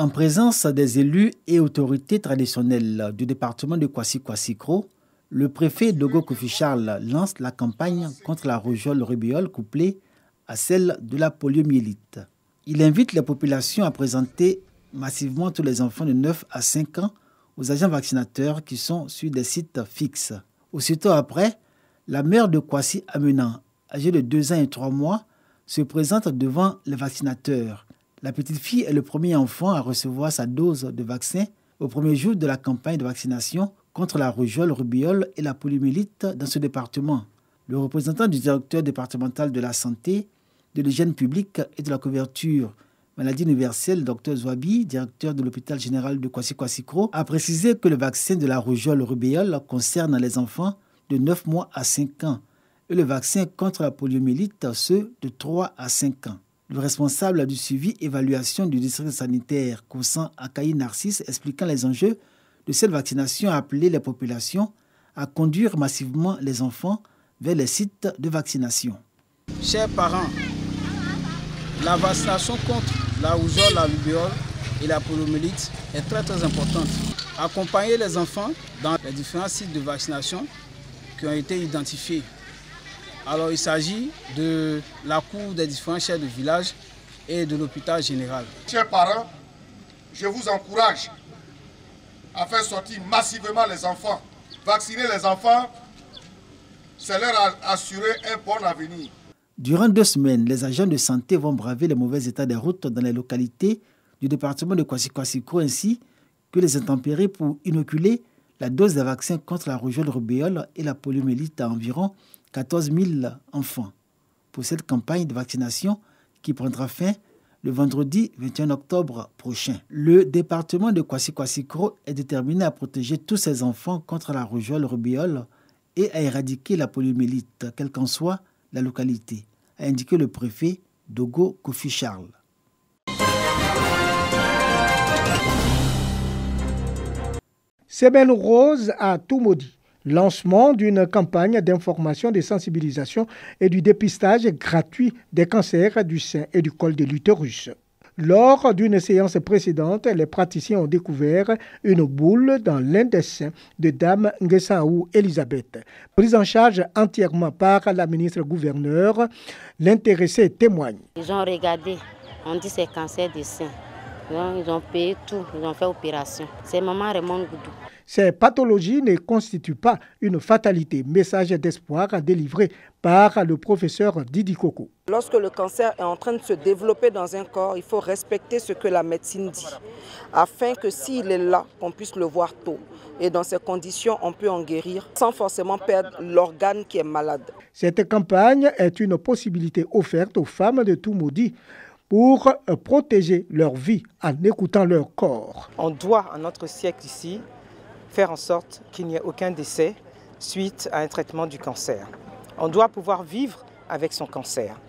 En présence des élus et autorités traditionnelles du département de Kwasi-Kwasi-Kro, le préfet Dogo Kofi Charles lance la campagne contre la rougeole-rubéole couplée à celle de la poliomyélite. Il invite les populations à présenter massivement tous les enfants de 9 à 5 ans aux agents vaccinateurs qui sont sur des sites fixes. Aussitôt après, la mère de Kwasi Amenan, âgée de 2 ans et 3 mois, se présente devant les vaccinateurs. La petite fille est le premier enfant à recevoir sa dose de vaccin au premier jour de la campagne de vaccination contre la rougeole, rubéole et la poliomyélite dans ce département. Le représentant du directeur départemental de la santé, de l'hygiène publique et de la couverture maladie universelle, Dr Zouabi, directeur de l'hôpital général de Kwasi-Kwasi-Kro, a précisé que le vaccin de la rougeole, rubéole concerne les enfants de 9 mois à 5 ans et le vaccin contre la poliomyélite ceux de 3 à 5 ans. Le responsable du suivi évaluation du district sanitaire Koussan Akaï Narcisse, expliquant les enjeux de cette vaccination, a appelé les populations à conduire massivement les enfants vers les sites de vaccination. Chers parents, la vaccination contre la rougeole, la rubéole et la poliomyélite est très importante. Accompagner les enfants dans les différents sites de vaccination qui ont été identifiés. Alors il s'agit de la cour des différents chefs de village et de l'hôpital général. Chers parents, je vous encourage à faire sortir massivement les enfants. Vacciner les enfants, c'est leur assurer un bon avenir. Durant 2 semaines, les agents de santé vont braver les mauvais états des routes dans les localités du département de Kwasi-Kwasi-Kro ainsi que les intempéries pour inoculer la dose de vaccin contre la rougeole, rubéole et la poliomyélite à environ 14 000 enfants pour cette campagne de vaccination qui prendra fin le vendredi 21 octobre prochain. Le département de Kwasi-Kwasi-Kro est déterminé à protéger tous ses enfants contre la rougeole, rubéole et à éradiquer la poliomyélite, quelle qu'en soit la localité, a indiqué le préfet Dogo Kofi Charles. Semaine rose à Toumoudi. Lancement d'une campagne d'information, de sensibilisation et du dépistage gratuit des cancers du sein et du col de l'utérus. Lors d'une séance précédente, les praticiens ont découvert une boule dans l'un des seins de Dame Nguessaou Elisabeth. Prise en charge entièrement par la ministre-gouverneure, l'intéressé témoigne. Ils ont regardé, on dit c'est cancer du sein. Ils ont payé tout, ils ont fait opération. C'est maman Raymond Goudou. Ces pathologies ne constituent pas une fatalité. Message d'espoir délivré par le professeur Didi Koko. Lorsque le cancer est en train de se développer dans un corps, il faut respecter ce que la médecine dit, afin que s'il est là, qu'on puisse le voir tôt. Et dans ces conditions, on peut en guérir sans forcément perdre l'organe qui est malade. Cette campagne est une possibilité offerte aux femmes de Toumoudi pour protéger leur vie en écoutant leur corps. On doit, à notre siècle ici, faire en sorte qu'il n'y ait aucun décès suite à un traitement du cancer. On doit pouvoir vivre avec son cancer.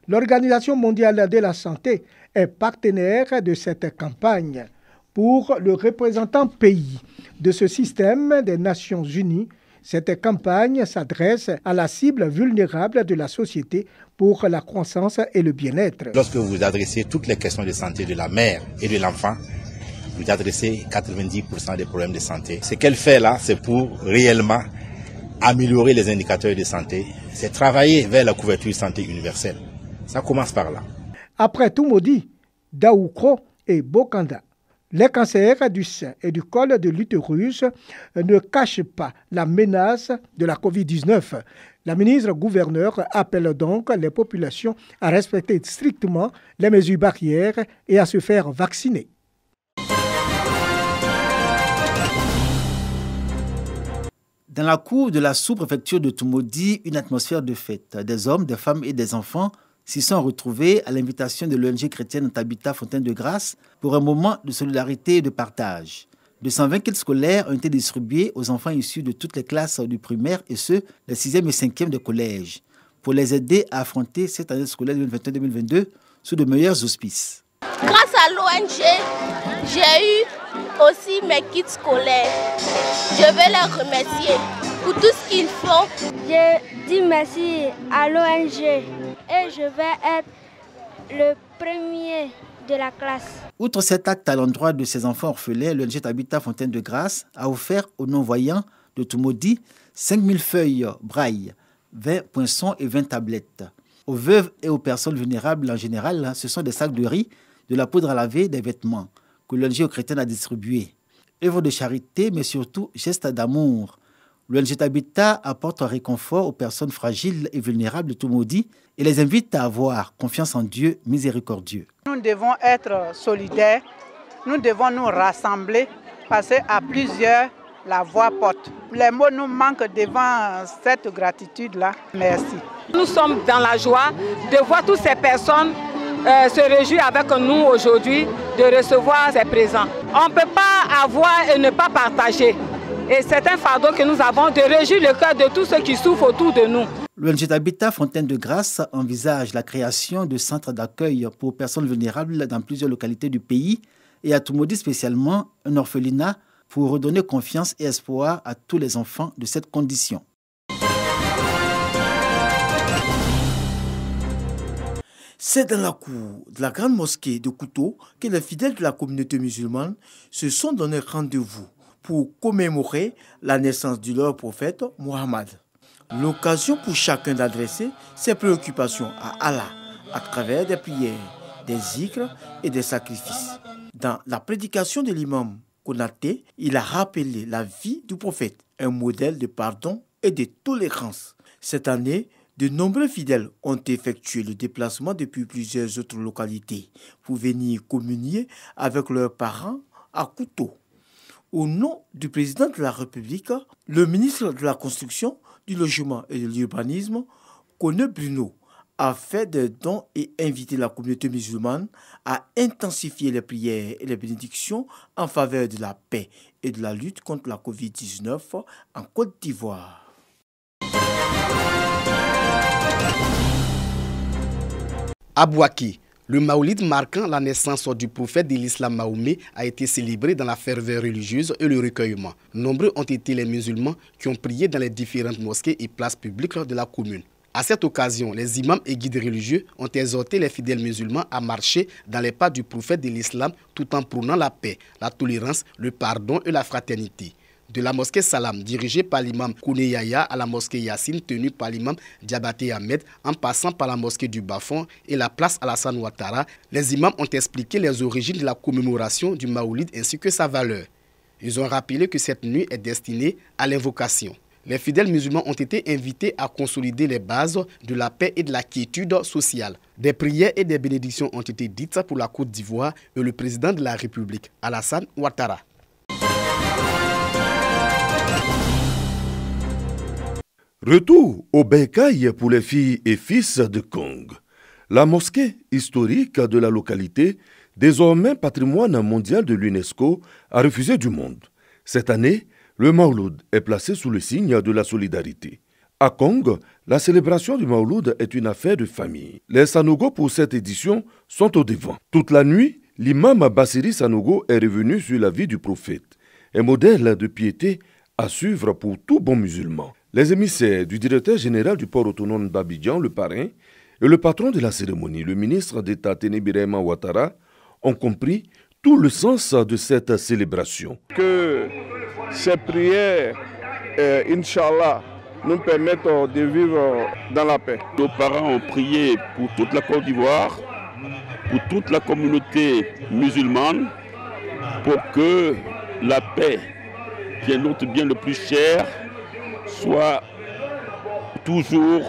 L'Organisation mondiale de la santé est partenaire de cette campagne. Pour le représentant pays de ce système des Nations Unies, cette campagne s'adresse à la cible vulnérable de la société pour la croissance et le bien-être. Lorsque vous adressez toutes les questions de santé de la mère et de l'enfant, vous adressez 90% des problèmes de santé. Ce qu'elle fait là, c'est pour réellement améliorer les indicateurs de santé. C'est travailler vers la couverture santé universelle. Ça commence par là. Après Toumoudi, Daoukro et Bokanda, les cancers du sein et du col de l'utérus ne cachent pas la menace de la Covid-19. La ministre-gouverneure appelle donc les populations à respecter strictement les mesures barrières et à se faire vacciner. Dans la cour de la sous-préfecture de Toumoudi, une atmosphère de fête. Des hommes, des femmes et des enfants s'y sont retrouvés à l'invitation de l'ONG chrétienne Habitat Fontaine de Grâce pour un moment de solidarité et de partage. 220 kits scolaires ont été distribués aux enfants issus de toutes les classes du primaire et ceux des 6e et 5e de collège pour les aider à affronter cette année scolaire 2021-2022 sous de meilleurs auspices. Grâce à l'ONG, j'ai eu aussi mes kits scolaires. Je veux leur remercier pour tout ce qu'ils font. Je dis merci à l'ONG et je vais être le premier de la classe. Outre cet acte à l'endroit de ses enfants orphelins, l'ONG Habitat Fontaine de Grâce a offert aux non-voyants de Toumoudi 5000 feuilles braille, 20 poinçons et 20 tablettes. Aux veuves et aux personnes vulnérables en général, ce sont des sacs de riz, de la poudre à laver, des vêtements que l'ONG chrétienne a distribués. Œuvre de charité, mais surtout geste d'amour. L'ONG Habitat apporte un réconfort aux personnes fragiles et vulnérables de Toumoudi et les invite à avoir confiance en Dieu miséricordieux. Nous devons être solidaires, nous devons nous rassembler parce qu'à plusieurs, la voix porte. Les mots nous manquent devant cette gratitude-là. Merci. Nous sommes dans la joie de voir toutes ces personnes se réjouir avec nous aujourd'hui de recevoir ces présents. On ne peut pas avoir et ne pas partager. Et c'est un fardeau que nous avons de réjouir le cœur de tous ceux qui souffrent autour de nous. L'ONG Habitat Fontaine de Grâce envisage la création de centres d'accueil pour personnes vulnérables dans plusieurs localités du pays et à Toumoudi spécialement un orphelinat pour redonner confiance et espoir à tous les enfants de cette condition. C'est dans la cour de la grande mosquée de Kouto que les fidèles de la communauté musulmane se sont donné rendez-vous pour commémorer la naissance de leur prophète Mohammed. L'occasion pour chacun d'adresser ses préoccupations à Allah à travers des prières, des zikrs et des sacrifices. Dans la prédication de l'imam Konaté, il a rappelé la vie du prophète, un modèle de pardon et de tolérance. Cette année, de nombreux fidèles ont effectué le déplacement depuis plusieurs autres localités pour venir communier avec leurs parents à Kouto. Au nom du président de la République, le ministre de la Construction, du Logement et de l'Urbanisme, Kone Bruno, a fait des dons et invité la communauté musulmane à intensifier les prières et les bénédictions en faveur de la paix et de la lutte contre la Covid-19 en Côte d'Ivoire. À Bouaké, le Maoulid marquant la naissance du prophète de l'islam Mahomet a été célébré dans la ferveur religieuse et le recueillement. Nombreux ont été les musulmans qui ont prié dans les différentes mosquées et places publiques de la commune. À cette occasion, les imams et guides religieux ont exhorté les fidèles musulmans à marcher dans les pas du prophète de l'islam tout en prônant la paix, la tolérance, le pardon et la fraternité. De la mosquée Salam, dirigée par l'imam Kouneyaya, à la mosquée Yassine, tenue par l'imam Diabaté Ahmed, en passant par la mosquée du Bafon et la place Alassane Ouattara, les imams ont expliqué les origines de la commémoration du Maoulid ainsi que sa valeur. Ils ont rappelé que cette nuit est destinée à l'invocation. Les fidèles musulmans ont été invités à consolider les bases de la paix et de la quiétude sociale. Des prières et des bénédictions ont été dites pour la Côte d'Ivoire et le président de la République, Alassane Ouattara. Retour au bercail pour les filles et fils de Kong. La mosquée historique de la localité, désormais patrimoine mondial de l'UNESCO, a refusé du monde. Cette année, le Mawlud est placé sous le signe de la solidarité. À Kong, la célébration du Mawlud est une affaire de famille. Les Sanogo pour cette édition sont au devant. Toute la nuit, l'imam Bassiri Sanogo est revenu sur la vie du prophète, un modèle de piété à suivre pour tout bon musulman. Les émissaires du directeur général du port autonome d'Abidjan, le parrain, et le patron de la cérémonie, le ministre d'État Téné Birahima Ouattara, ont compris tout le sens de cette célébration. Que ces prières, Inch'Allah, nous permettent de vivre dans la paix. Nos parents ont prié pour toute la Côte d'Ivoire, pour toute la communauté musulmane, pour que la paix, qui est notre bien le plus cher, soit toujours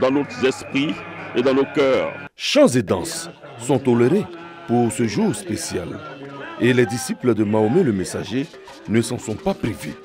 dans nos esprits et dans nos cœurs. Chants et danses sont tolérés pour ce jour spécial. Et les disciples de Mahomet le Messager ne s'en sont pas privés.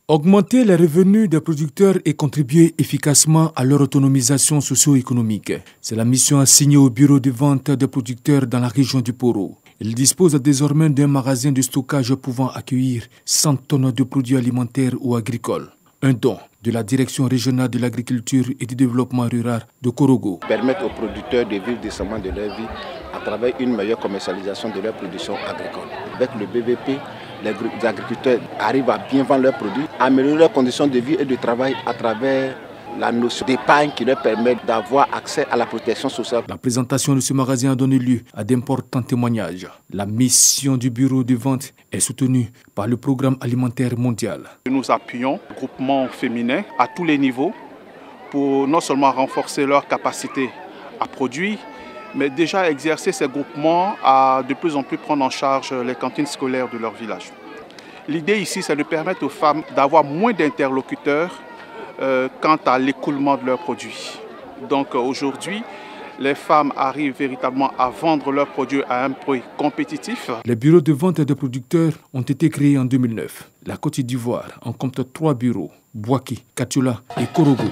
Augmenter les revenus des producteurs et contribuer efficacement à leur autonomisation socio-économique. C'est la mission assignée au bureau de vente des producteurs dans la région du Poro. Il dispose désormais d'un magasin de stockage pouvant accueillir 100 tonnes de produits alimentaires ou agricoles. Un don de la Direction régionale de l'agriculture et du développement rural de Korogo. Permettre aux producteurs de vivre décemment de leur vie à travers une meilleure commercialisation de leur production agricole. Avec le BVP, les agriculteurs arrivent à bien vendre leurs produits, à améliorer leurs conditions de vie et de travail à travers la notion d'épargne qui leur permet d'avoir accès à la protection sociale. La présentation de ce magasin a donné lieu à d'importants témoignages. La mission du bureau de vente est soutenue par le programme alimentaire mondial. Nous appuyons les groupements féminins à tous les niveaux pour non seulement renforcer leur capacité à produire, mais déjà exercer ces groupements à de plus en plus prendre en charge les cantines scolaires de leur village. L'idée ici, c'est de permettre aux femmes d'avoir moins d'interlocuteurs quant à l'écoulement de leurs produits. Donc aujourd'hui, les femmes arrivent véritablement à vendre leurs produits à un prix compétitif. Les bureaux de vente de producteurs ont été créés en 2009. La Côte d'Ivoire en compte 3 bureaux, Bouaké, Katiola et Korogo.